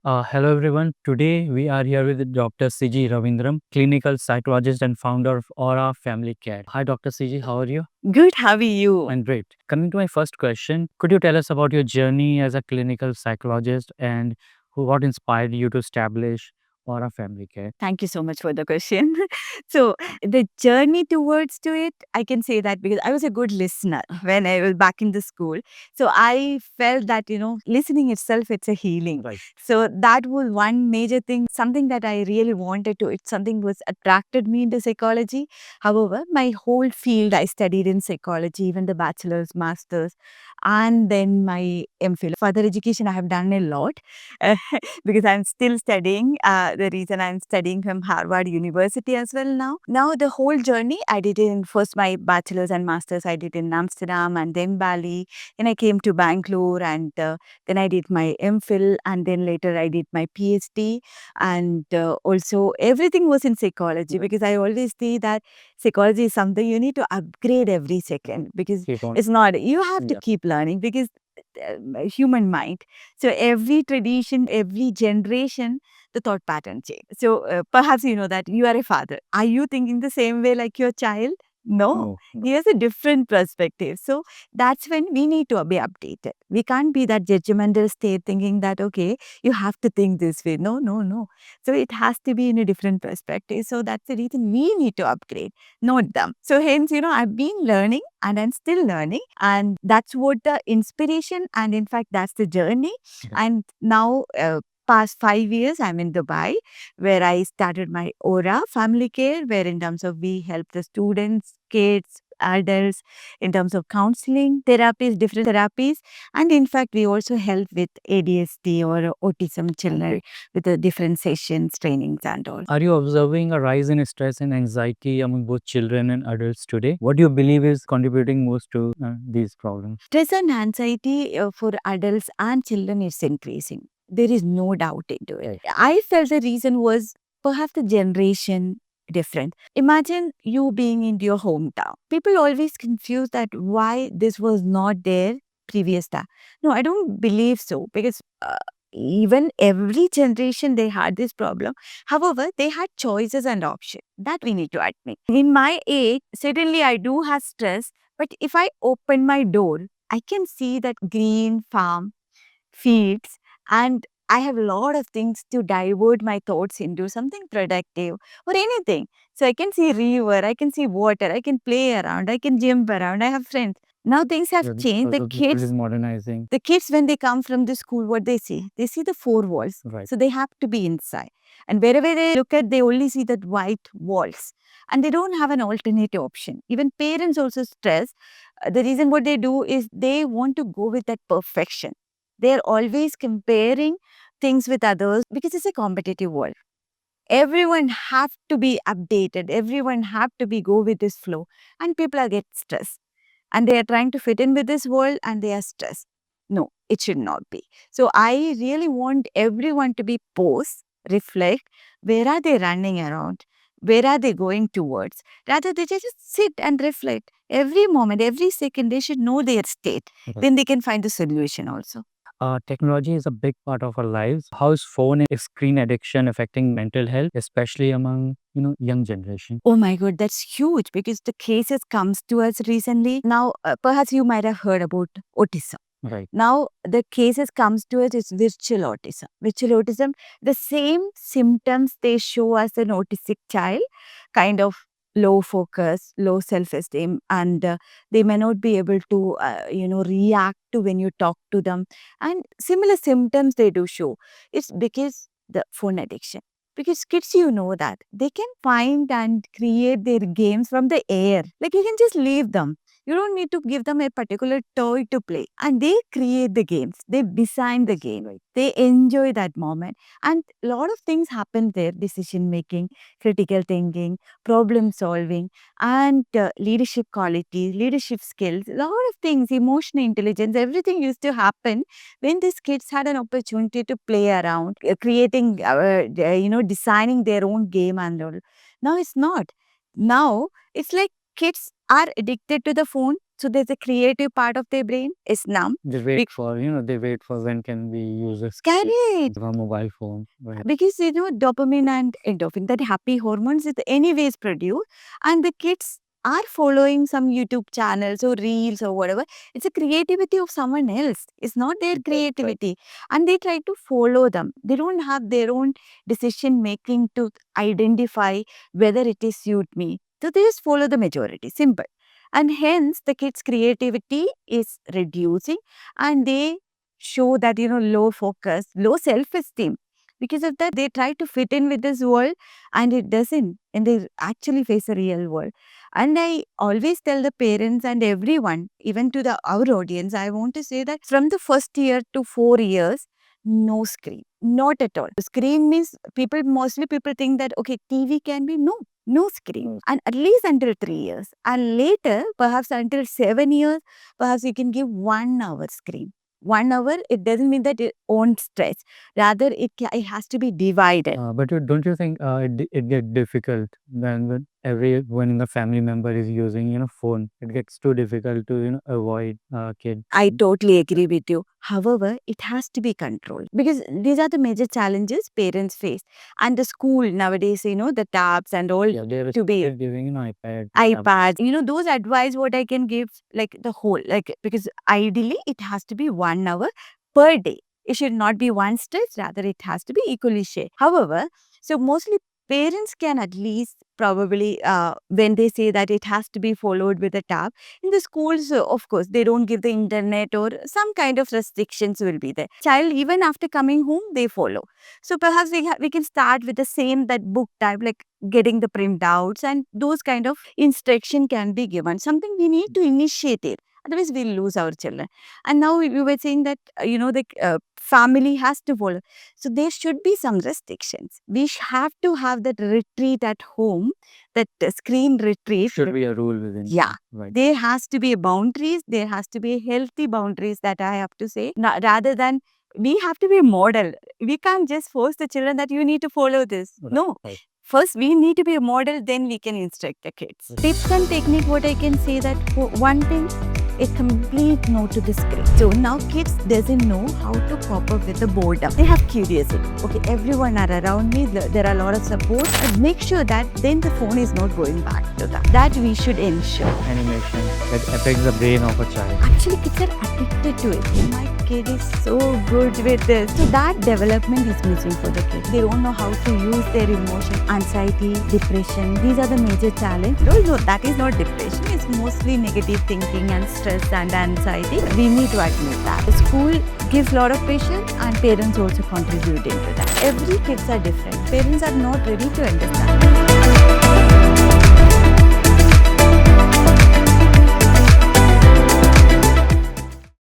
Hello everyone. Today we are here with Dr. CG Ravindram, clinical psychologist and founder of Aura Family Care. Hi, Dr. CG. How are you? Good, how are you? I'm great. Coming to my first question, could you tell us about your journey as a clinical psychologist and what inspired you to establish Aura Family Care? Thank you so much for the question. So, the journey towards to it, I can say that because I was a good listener when I was back in the school. So, I felt that, listening itself, it's a healing. Right. So, that was one major thing, something that I really wanted to. It's something was attracted me into psychology. However, my whole field, I studied in psychology, even the bachelor's, master's, and then my MPhil. Further education, I have done a lot. Because I'm still studying. The reason I'm studying from Harvard University as well now. Now the whole journey I did in first my bachelor's and master's I did in Amsterdam and then Bali. Then I came to Bangalore and then I did my MPhil and then later I did my PhD and also everything was in psychology because I always see that psychology is something you need to upgrade every second because Keep on. it's not you have to Yeah. keep learning because human mind. So every tradition, every generation, the thought pattern change. So perhaps you know that you are a father. Are you thinking the same way like your child? No. No. He has a different perspective. So that's when we need to be updated. We can't be that judgmental state thinking that, okay, you have to think this way. No, no, no. So it has to be in a different perspective. So that's the reason we need to upgrade, not them. So hence, I've been learning and I'm still learning. And that's what the inspiration and in fact, that's the journey. Yeah. And now, past 5 years, I'm in Dubai, where I started my Aura Family Care, where in terms of we help the students, kids, adults, in terms of counseling, therapies, different therapies. And in fact, we also help with ADHD or autism children with the different sessions, trainings and all. Are you observing a rise in stress and anxiety among both children and adults today? What do you believe is contributing most to these problems? Stress and anxiety for adults and children is increasing. There is no doubt into it. Right. I felt the reason was perhaps the generation different. Imagine you being in your hometown. People always confuse that why this was not there previous time. No, I don't believe so because even every generation they had this problem. However, they had choices and options. That we need to admit. In my age, certainly I do have stress, but if I open my door, I can see that green farm, fields, and I have a lot of things to divert my thoughts into something productive or anything. So I can see river, I can see water, I can play around, I can jump around, I have friends. Now things have changed. Also, the world is modernizing. The kids, when they come from the school, what they see? They see the four walls. Right. So they have to be inside. And wherever they look at, they only see that white walls. And they don't have an alternative option. Even parents also stress. The reason what they do is they want to go with that perfection. They're always comparing things with others because it's a competitive world. Everyone have to be updated. Everyone have to be go with this flow. And people are get stressed and they are trying to fit in with this world and they are stressed. No, it should not be. So I really want everyone to be pause, reflect, where are they running around? Where are they going towards? Rather, they just sit and reflect. Every moment, every second, they should know their state. Okay. Then they can find the solution also. Technology is a big part of our lives. How is phone and screen addiction affecting mental health, especially among young generation? Oh my God, that's huge because the cases comes to us recently. Now, perhaps you might have heard about autism. Right. Now, the cases comes to us is virtual autism. Virtual autism, the same symptoms they show as an autistic child, kind of low focus, low self-esteem, and they may not be able to, react to when you talk to them. And similar symptoms they do show. It's because the phone addiction. Because kids, you know that they can find and create their games from the air. Like you can just leave them. You don't need to give them a particular toy to play. And they create the games. They design the game. Right. They enjoy that moment. And a lot of things happen there. Decision making, critical thinking, problem solving, and leadership qualities, leadership skills, a lot of things, emotional intelligence, everything used to happen when these kids had an opportunity to play around, creating, designing their own game and all. Now it's not. Now it's like kids are addicted to the phone. So there's a creative part of their brain is numb. They wait for, they wait for when can we use a Correct. mobile phone. Right. Because dopamine and endorphin, that happy hormones, is anyways produced, and the kids are following some YouTube channels or reels or whatever. It's a creativity of someone else. It's not their Right. creativity, and they try to follow them. They don't have their own decision making to identify whether it is suit me. So they just follow the majority. Simple. And hence the kids' creativity is reducing, and they show that low focus, low self-esteem. Because of that, they try to fit in with this world and it doesn't. And they actually face a real world. And I always tell the parents and everyone, even to our audience, I want to say that from the first year to 4 years, no screen. Not at all. Screen means mostly people think that, okay, TV can be no screen. And at least until 3 years. And later, perhaps until 7 years, perhaps you can give 1 hour screen. 1 hour, it doesn't mean that it won't stretch. Rather, it has to be divided. But don't you think it get difficult when when the family member is using phone? It gets too difficult to avoid kids. I totally agree with you. However, it has to be controlled because these are the major challenges parents face. And the school nowadays, the tabs and all Yeah, they're to be giving iPad. iPads. Those advice what I can give, like the whole, because ideally it has to be 1 hour per day. It should not be one stretch, rather it has to be equally shared. However, so mostly parents can at least probably, when they say that it has to be followed with a tab, in the schools, of course, they don't give the internet or some kind of restrictions will be there. Child, even after coming home, they follow. So perhaps we can start with the same, that book type, like getting the printouts and those kind of instruction can be given. Something we need to initiate it. Otherwise, we'll lose our children. And now you were saying that, the family has to follow. So there should be some restrictions. We have to have that retreat at home, that screen retreat. Should be a rule within. Yeah. Right. There has to be boundaries. There has to be healthy boundaries, that I have to say. Rather than we have to be model. We can't just force the children that you need to follow this. Right. No. Right. First, we need to be a model, then we can instruct the kids. Right. Tips and technique, what I can say that for one thing, a complete no to the screen. So now kids doesn't know how to cope up with the boredom. They have curiosity. Okay, everyone are around me. There are a lot of support. And make sure that then the phone is not going back to them. That we should ensure. Animation that affects the brain of a child. Actually, kids are addicted to it. My kid is so good with this. So that development is missing for the kids. They don't know how to use their emotion, anxiety, depression. These are the major challenges. No, that is not depression. It's mostly negative thinking and stress and anxiety. We need to admit that. The school gives a lot of patience and parents also contribute into that. Every kids are different. Parents are not ready to understand.